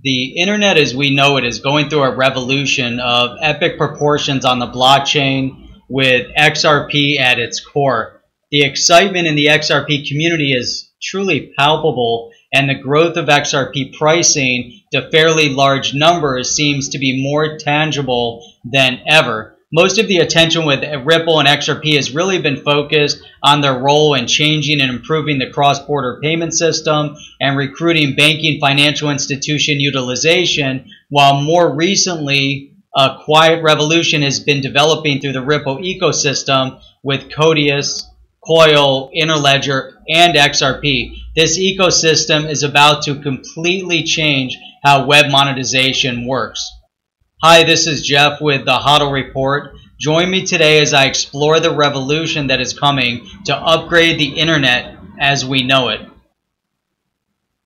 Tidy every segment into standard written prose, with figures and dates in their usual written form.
The internet as we know it is going through a revolution of epic proportions on the blockchain with XRP at its core. The excitement in the XRP community is truly palpable, and the growth of XRP pricing to fairly large numbers seems to be more tangible than ever. Most of the attention with Ripple and XRP has really been focused on their role in changing and improving the cross-border payment system and recruiting banking financial institution utilization, while more recently a quiet revolution has been developing through the Ripple ecosystem with Codius, Coil, Interledger, and XRP. This ecosystem is about to completely change how web monetization works. Hi, this is Jeff with the HODL Report. Join me today as I explore the revolution that is coming to upgrade the internet as we know it.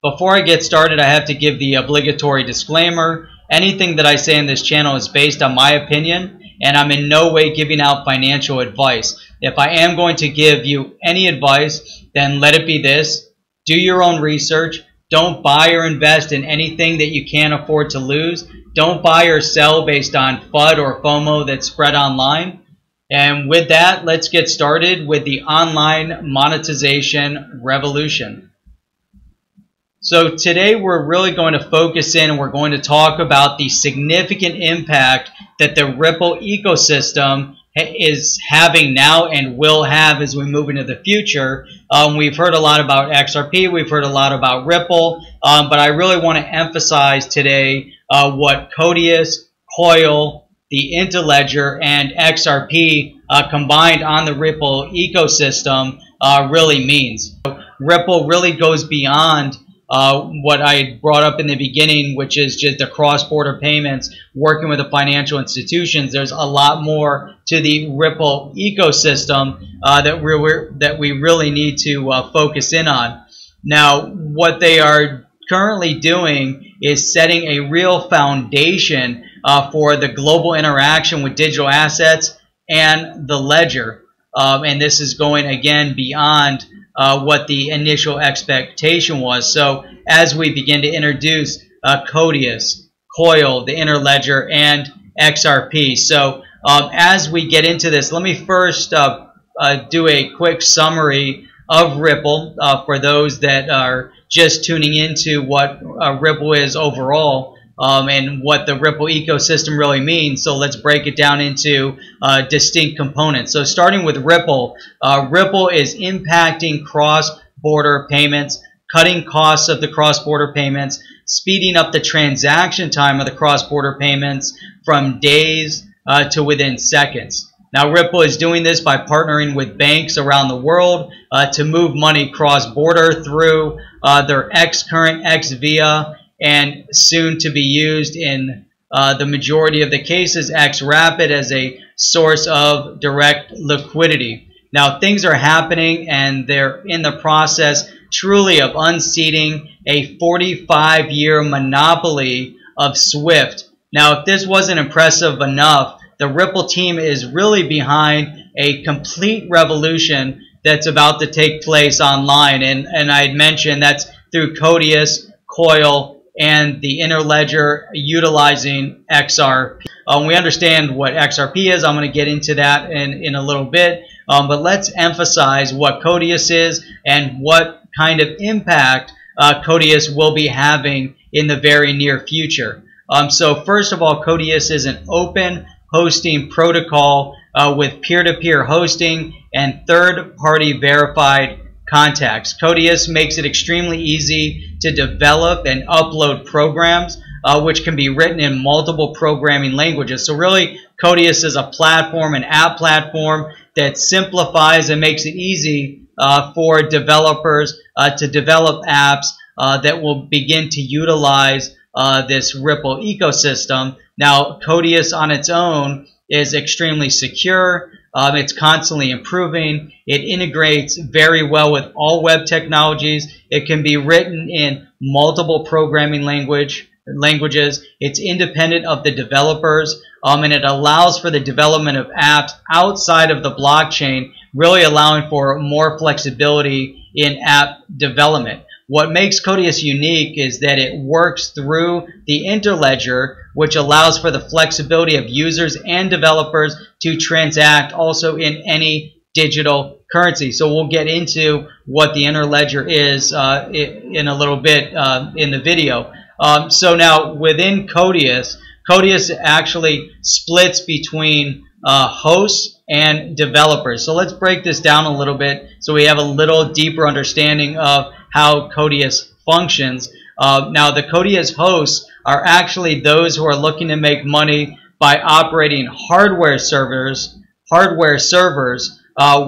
Before I get started, I have to give the obligatory disclaimer. Anything that I say in this channel is based on my opinion, and I'm in no way giving out financial advice. If I am going to give you any advice, then let it be this. Do your own research. Don't buy or invest in anything that you can't afford to lose. Don't buy or sell based on FUD or FOMO that's spread online. And with that, let's get started with the online monetization revolution. So today we're really going to focus in and we're going to talk about the significant impact that the Ripple ecosystem is having now and will have as we move into the future. We've heard a lot about XRP, we've heard a lot about Ripple, but I really want to emphasize today what Codius, Coil, the Interledger, and XRP combined on the Ripple ecosystem really means. Ripple really goes beyond what I brought up in the beginning, which is just the cross-border payments, working with the financial institutions. There's a lot more to the Ripple ecosystem that we really need to focus in on. Now, what they are currently doing is setting a real foundation for the global interaction with digital assets and the ledger. And this is going, again, beyond what the initial expectation was. So as we begin to introduce Codius, Coil, the Interledger, and XRP. So as we get into this, let me first do a quick summary of Ripple for those that are just tuning into what Ripple is overall and what the Ripple ecosystem really means. So let's break it down into distinct components. So starting with Ripple, Ripple is impacting cross-border payments, cutting costs of the cross-border payments, speeding up the transaction time of the cross-border payments from days to within seconds. Now, Ripple is doing this by partnering with banks around the world to move money cross-border through their Xcurrent, XVIA, and soon to be used in the majority of the cases, XRapid, as a source of direct liquidity. Now, things are happening, and they're in the process truly of unseating a 45-year monopoly of SWIFT. Now, if this wasn't impressive enough, the Ripple team is really behind a complete revolution that's about to take place online. And I had mentioned that's through Codius, Coil, and the Interledger utilizing XRP. We understand what XRP is. I'm going to get into that in a little bit. But let's emphasize what Codius is and what kind of impact Codius will be having in the very near future. So first of all, Codius is an open hosting protocol with peer-to-peer hosting and third-party verified contacts. Codius makes it extremely easy to develop and upload programs which can be written in multiple programming languages. So really, Codius is a platform, an app platform that simplifies and makes it easy for developers to develop apps that will begin to utilize this Ripple ecosystem. Now, Codius on its own is extremely secure. It's constantly improving. It integrates very well with all web technologies. It can be written in multiple programming languages. It's independent of the developers, and it allows for the development of apps outside of the blockchain, really allowing for more flexibility in app development. what makes Codius unique is that it works through the Interledger, which allows for the flexibility of users and developers to transact also in any digital currency. So we'll get into what the Interledger is in a little bit in the video. So now within Codius, Codius actually splits between hosts and developers. So let's break this down a little bit so we have a little deeper understanding of how Codius functions. Now the Codius hosts are actually those who are looking to make money by operating hardware servers,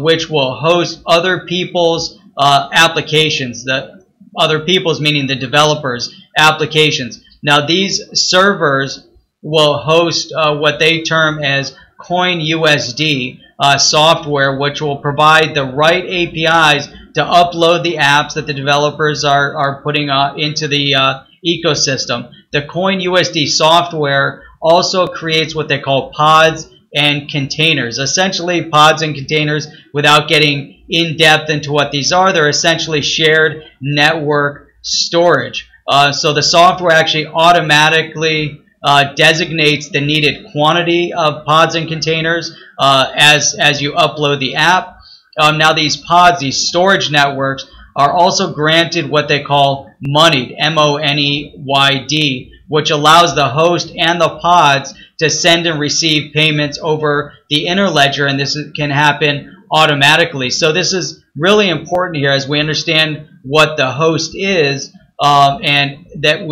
which will host other people's applications. The other people's meaning the developers' applications. Now these servers will host what they term as CoinUSD software, which will provide the right APIs to upload the apps that the developers are putting into the ecosystem. The CoinUSD software also creates what they call pods and containers. Essentially, pods and containers, without getting in depth into what these are, they're essentially shared network storage. So the software actually automatically designates the needed quantity of pods and containers as you upload the app. Now these pods, these storage networks, are also granted what they call moneyed, M-O-N-E-Y-D, which allows the host and the pods to send and receive payments over the Interledger, and this can happen automatically. So this is really important here as we understand what the host is, and that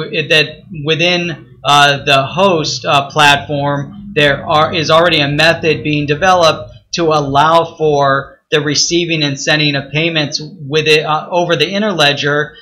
within the host platform there is already a method being developed to allow for the receiving and sending of payments with it over the Interledger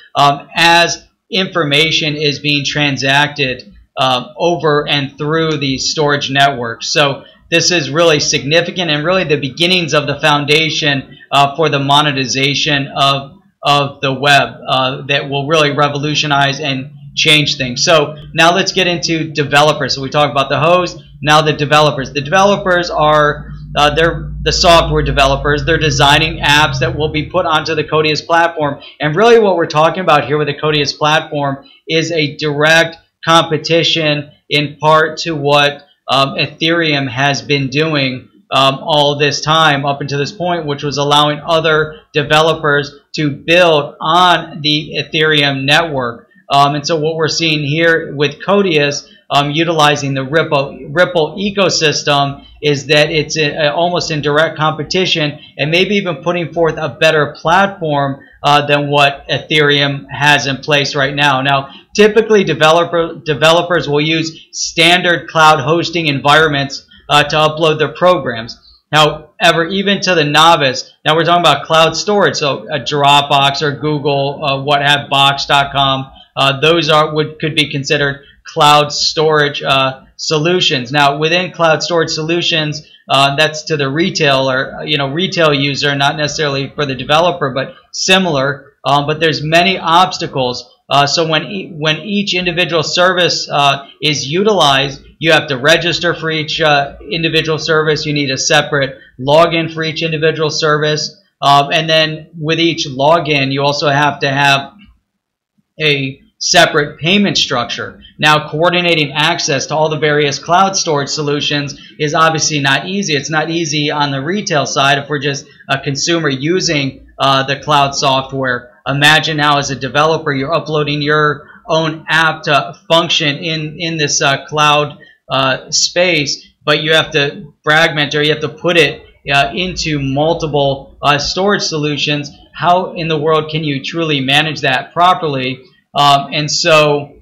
as information is being transacted over and through the storage network. So this is really significant and really the beginnings of the foundation for the monetization of the web that will really revolutionize and change things. So now let's get into developers. So we talked about the host, now the developers. The developers are they're the software developers. They're designing apps that will be put onto the Codius platform. And really what we're talking about here with the Codius platform is a direct competition in part to what Ethereum has been doing all this time up until this point, which was allowing other developers to build on the Ethereum network. And so what we're seeing here with Codius utilizing the Ripple ecosystem is that it's almost in direct competition and maybe even putting forth a better platform than what Ethereum has in place right now. Now, typically developers will use standard cloud hosting environments to upload their programs. However, even to the novice, now we're talking about cloud storage, so a Dropbox or Google, Box.com, those could be considered cloud storage solutions. Now, within cloud storage solutions, that's to the retailer, retail user, not necessarily for the developer, but similar. But there's many obstacles. So when each individual service is utilized, you have to register for each individual service. You need a separate login for each individual service. And then with each login, you also have to have a separate payment structure. Now, coordinating access to all the various cloud storage solutions is obviously not easy. It's not easy on the retail side if we're just a consumer using the cloud software. Imagine now as a developer, you're uploading your own app to function in this cloud space, but you have to fragment or you have to put it into multiple storage solutions. How in the world can you truly manage that properly? And so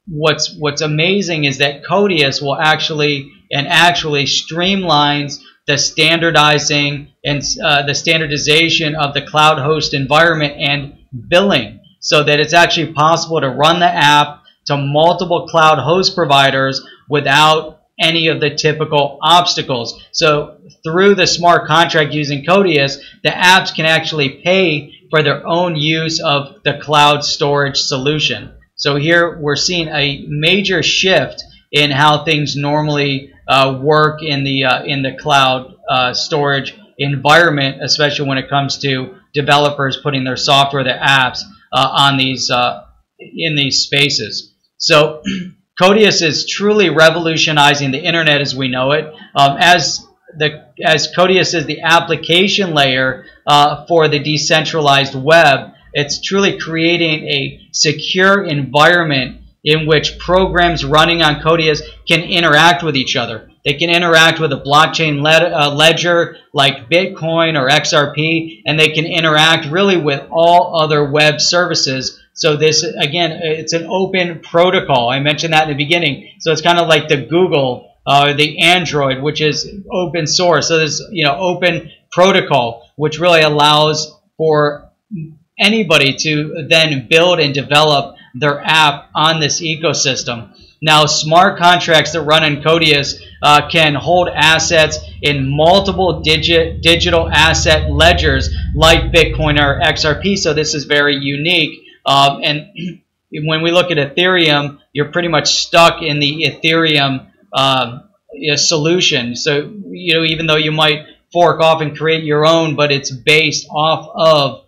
what's amazing is that Codius will actually streamlines the standardizing and the standardization of the cloud host environment and billing, so that it's actually possible to run the app to multiple cloud host providers without any of the typical obstacles. So through the smart contract using Codius, the apps can actually pay for their own use of the cloud storage solution. So here we're seeing a major shift in how things normally work in the cloud storage environment, especially when it comes to developers putting their software, their apps on these in these spaces. So Codius is truly revolutionizing the internet as we know it. As Codius is the application layer for the decentralized web, it's truly creating a secure environment in which programs running on Codius can interact with each other. They can interact with a blockchain ledger like Bitcoin or XRP, and they can interact really with all other web services. So this, again, it's an open protocol. I mentioned that in the beginning. So it's kind of like the Google, the Android, which is open source. So there's, open protocol, which really allows for anybody to then build and develop their app on this ecosystem. Now, smart contracts that run in Codius can hold assets in multiple digital asset ledgers like Bitcoin or XRP. So this is very unique. And when we look at Ethereum, you're pretty much stuck in the Ethereum solution. So, even though you might fork off and create your own, but it's based off of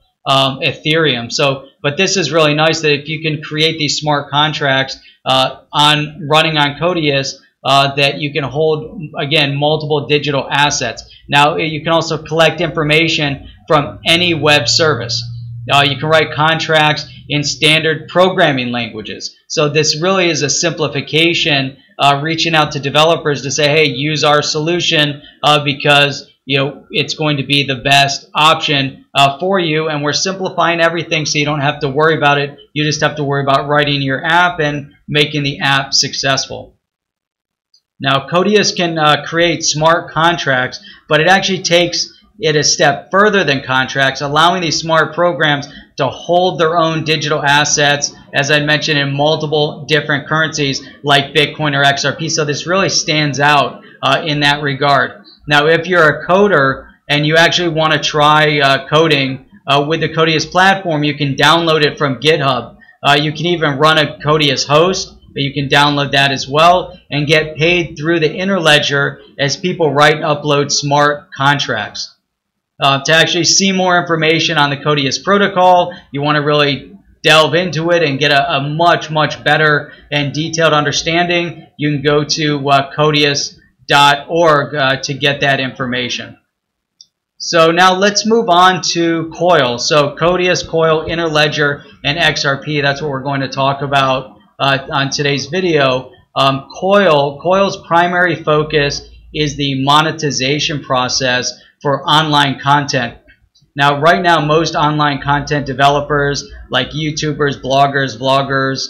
Ethereum. So, but this is really nice that if you can create these smart contracts running on Codius, that you can hold, again, multiple digital assets. Now, you can also collect information from any web service. You can write contracts in standard programming languages. So this really is a simplification, reaching out to developers to say, hey, use our solution because it's going to be the best option for you, and we're simplifying everything so you don't have to worry about it. You just have to worry about writing your app and making the app successful. Now, Codius can create smart contracts, but it actually takes it a step further than contracts, allowing these smart programs to hold their own digital assets, as I mentioned, in multiple different currencies like Bitcoin or XRP. So this really stands out in that regard. Now, if you're a coder and you actually want to try coding with the Codius platform, you can download it from GitHub. You can even run a Codius host. You can download that as well and get paid through the Interledger as people write and upload smart contracts. To actually see more information on the Codius protocol, you want to really delve into it and get a much, much better and detailed understanding, you can go to Codius.org to get that information. So now let's move on to Coil. So Codius, Coil, Interledger, and XRP, that's what we're going to talk about on today's video. Coil's primary focus is the monetization process for online content. Now, right now, most online content developers like YouTubers, bloggers, vloggers,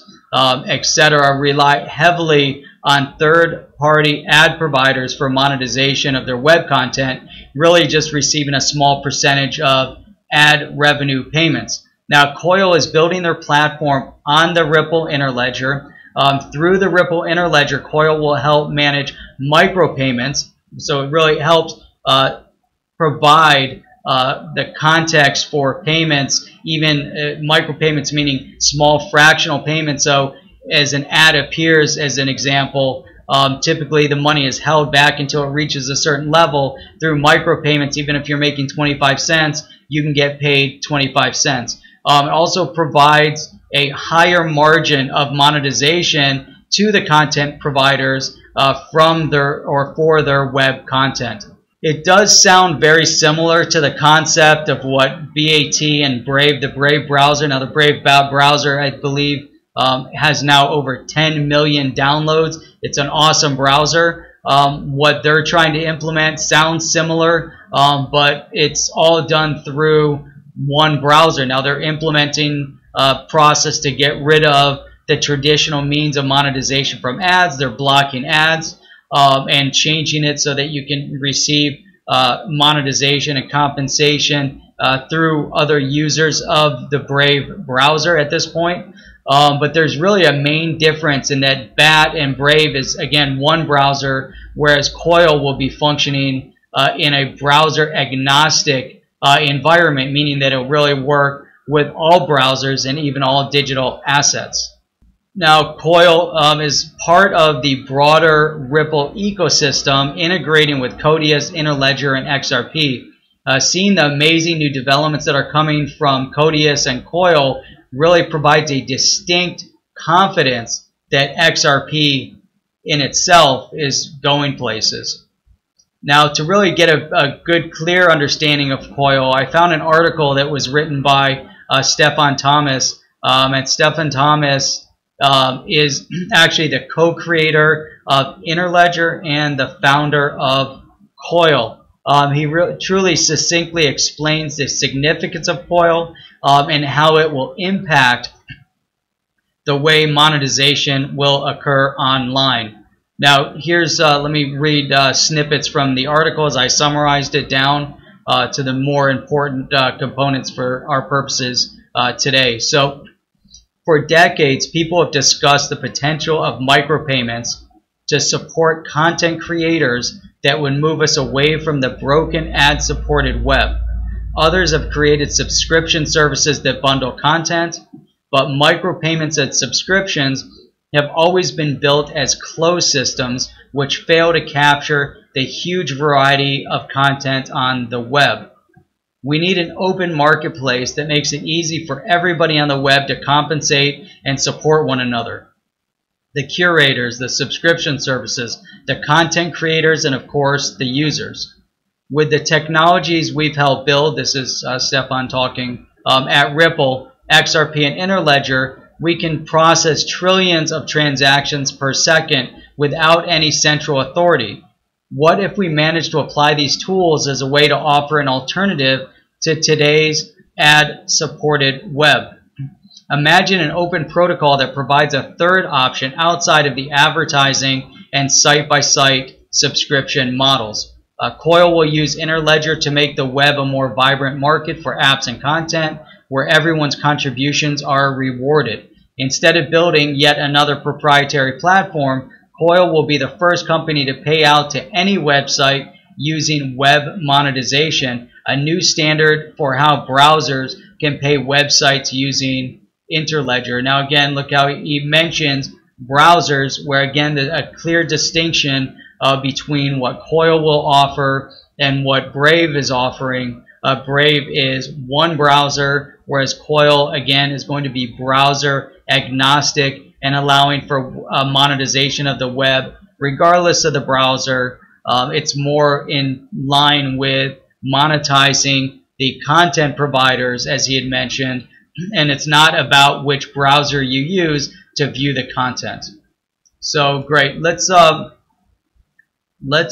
etc. rely heavily on third-party ad providers for monetization of their web content, really just receiving a small percentage of ad revenue payments. Now, Coil is building their platform on the Ripple Interledger. Through the Ripple Interledger, Coil will help manage micropayments, so it really helps provide the context for payments, even micropayments, meaning small fractional payments. So as an ad appears, as an example, typically the money is held back until it reaches a certain level. Through micropayments, even if you're making 25 cents, you can get paid 25 cents. It also provides a higher margin of monetization to the content providers from their or for their web content. It does sound very similar to the concept of what BAT and Brave, the Brave browser. Now, the Brave browser, I believe, has now over 10 million downloads. It's an awesome browser. What they're trying to implement sounds similar, but it's all done through one browser. Now, they're implementing a process to get rid of the traditional means of monetization from ads. They're blocking ads. And changing it so that you can receive monetization and compensation through other users of the Brave browser at this point. But there's really a main difference in that BAT and Brave is, again, one browser, whereas Coil will be functioning in a browser agnostic environment, meaning that it'll really work with all browsers and even all digital assets. Now, Coil is part of the broader Ripple ecosystem, integrating with Codius, Interledger, and XRP. Seeing the amazing new developments that are coming from Codius and Coil really provides a distinct confidence that XRP in itself is going places. Now, to really get a good, clear understanding of Coil, I found an article that was written by Stefan Thomas. And Stefan Thomas is actually the co-creator of Interledger and the founder of Coil. He truly succinctly explains the significance of Coil and how it will impact the way monetization will occur online. Now, here's, let me read snippets from the article as I summarized it down to the more important components for our purposes today. So, for decades, people have discussed the potential of micropayments to support content creators that would move us away from the broken ad-supported web. Others have created subscription services that bundle content, but micropayments and subscriptions have always been built as closed systems which fail to capture the huge variety of content on the web. We need an open marketplace that makes it easy for everybody on the web to compensate and support one another. The curators, the subscription services, the content creators, and of course the users. With the technologies we've helped build, this is Stefan talking, at Ripple, XRP, and Interledger, we can process trillions of transactions per second without any central authority. What if we managed to apply these tools as a way to offer an alternative to today's ad-supported web? Imagine an open protocol that provides a third option outside of the advertising and site-by-site subscription models. Coil will use Interledger to make the web a more vibrant market for apps and content where everyone's contributions are rewarded. Instead of building yet another proprietary platform, Coil will be the first company to pay out to any website using web monetization, a new standard for how browsers can pay websites using Interledger. Now again, look how he mentions browsers, where again a clear distinction between what Coil will offer and what Brave is offering. Brave is one browser, whereas Coil again is going to be browser agnostic and allowing for monetization of the web regardless of the browser. It's more in line with monetizing the content providers, as he had mentioned, and it's not about which browser you use to view the content. So great, let's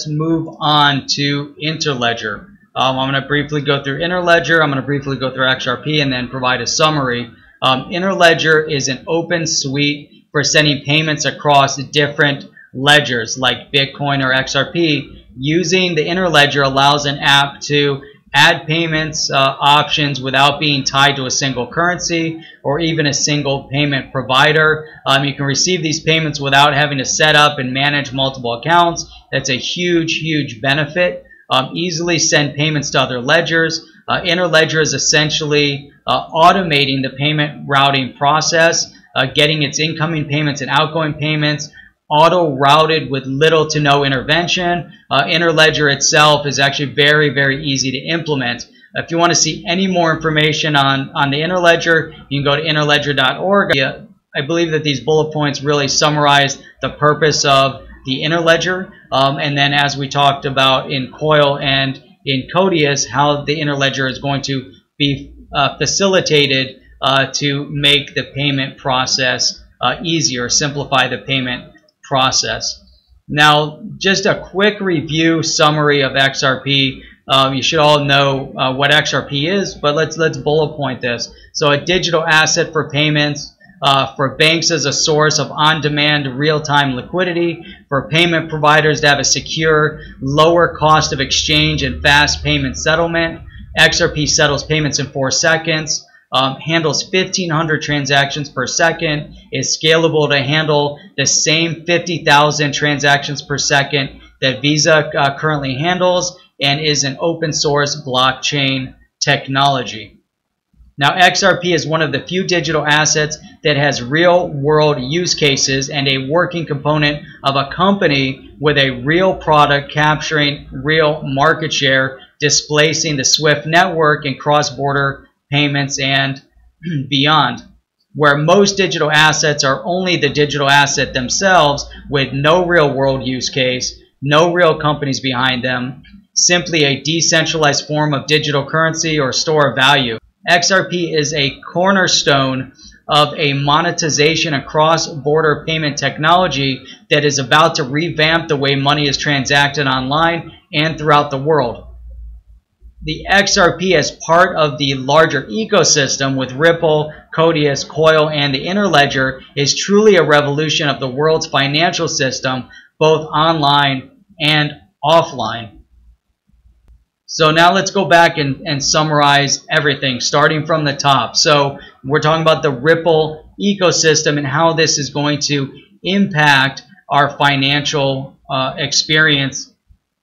move on to Interledger. I'm going to briefly go through Interledger, I'm going to briefly go through XRP, and then provide a summary. Interledger is an open suite for sending payments across different ledgers like Bitcoin or XRP. Using the Interledger allows an app to add payments options without being tied to a single currency or even a single payment provider. You can receive these payments without having to set up and manage multiple accounts. That's a huge, huge benefit. Easily send payments to other ledgers. Interledger is essentially automating the payment routing process, getting its incoming payments and outgoing payments auto-routed with little to no intervention. Interledger itself is actually very, very easy to implement. If you want to see any more information on the Interledger, you can go to interledger.org. I believe that these bullet points really summarize the purpose of the Interledger, and then as we talked about in Coil and in Codius, how the Interledger is going to be facilitated to make the payment process easier, simplify the payment process. Now, just a quick review summary of XRP. You should all know what XRP is, but let's bullet point this. So a digital asset for payments, for banks as a source of on-demand real-time liquidity, for payment providers to have a secure, lower cost of exchange and fast payment settlement. XRP settles payments in 4 seconds. Handles 1,500 transactions per second, is scalable to handle the same 50,000 transactions per second that Visa currently handles, and is an open source blockchain technology. Now, XRP is one of the few digital assets that has real world use cases and a working component of a company with a real product capturing real market share, displacing the SWIFT network in cross-border payments and beyond. where most digital assets are only the digital asset themselves with no real world use case, no real companies behind them, simply a decentralized form of digital currency or store of value. XRP is a cornerstone of a monetization and cross-border payment technology that is about to revamp the way money is transacted online and throughout the world. The XRP as part of the larger ecosystem with Ripple, Codius, Coil, and the Interledger is truly a revolution of the world's financial system, both online and offline. So now let's go back and summarize everything, starting from the top. So we're talking about the Ripple ecosystem and how this is going to impact our financial experience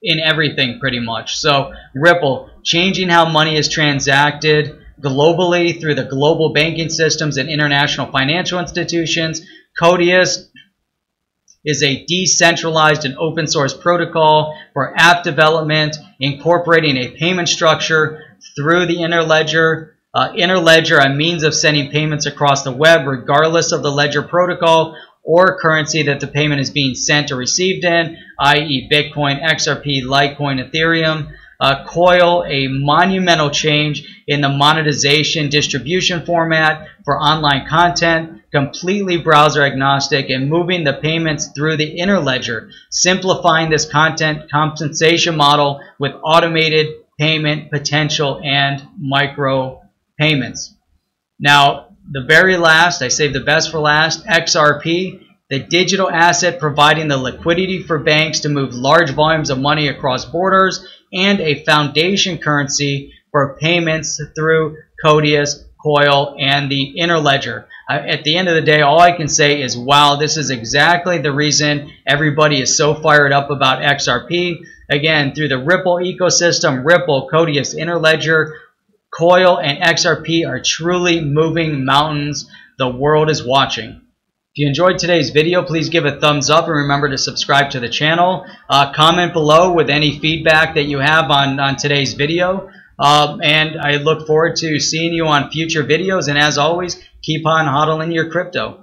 in everything pretty much. So Ripple, changing how money is transacted globally through the global banking systems and international financial institutions. Codius is a decentralized and open source protocol for app development, incorporating a payment structure through the Interledger. Interledger, a means of sending payments across the web regardless of the ledger protocol or currency that the payment is being sent or received in, i.e. Bitcoin, XRP, Litecoin, Ethereum. Coil, a monumental change in the monetization distribution format for online content, completely browser agnostic, and moving the payments through the Interledger, simplifying this content compensation model with automated payment potential and micro payments. Now, the very last, I saved the best for last, XRP, the digital asset providing the liquidity for banks to move large volumes of money across borders, and a foundation currency for payments through Codius, Coil, and the Interledger. At the end of the day, all I can say is, wow, this is exactly the reason everybody is so fired up about XRP. Again, through the Ripple ecosystem, Ripple, Codius, Interledger, Coil, and XRP are truly moving mountains. The world is watching. If you enjoyed today's video, please give a thumbs up and remember to subscribe to the channel. Comment below with any feedback that you have on today's video. And I look forward to seeing you on future videos. And as always, keep on hodling your crypto.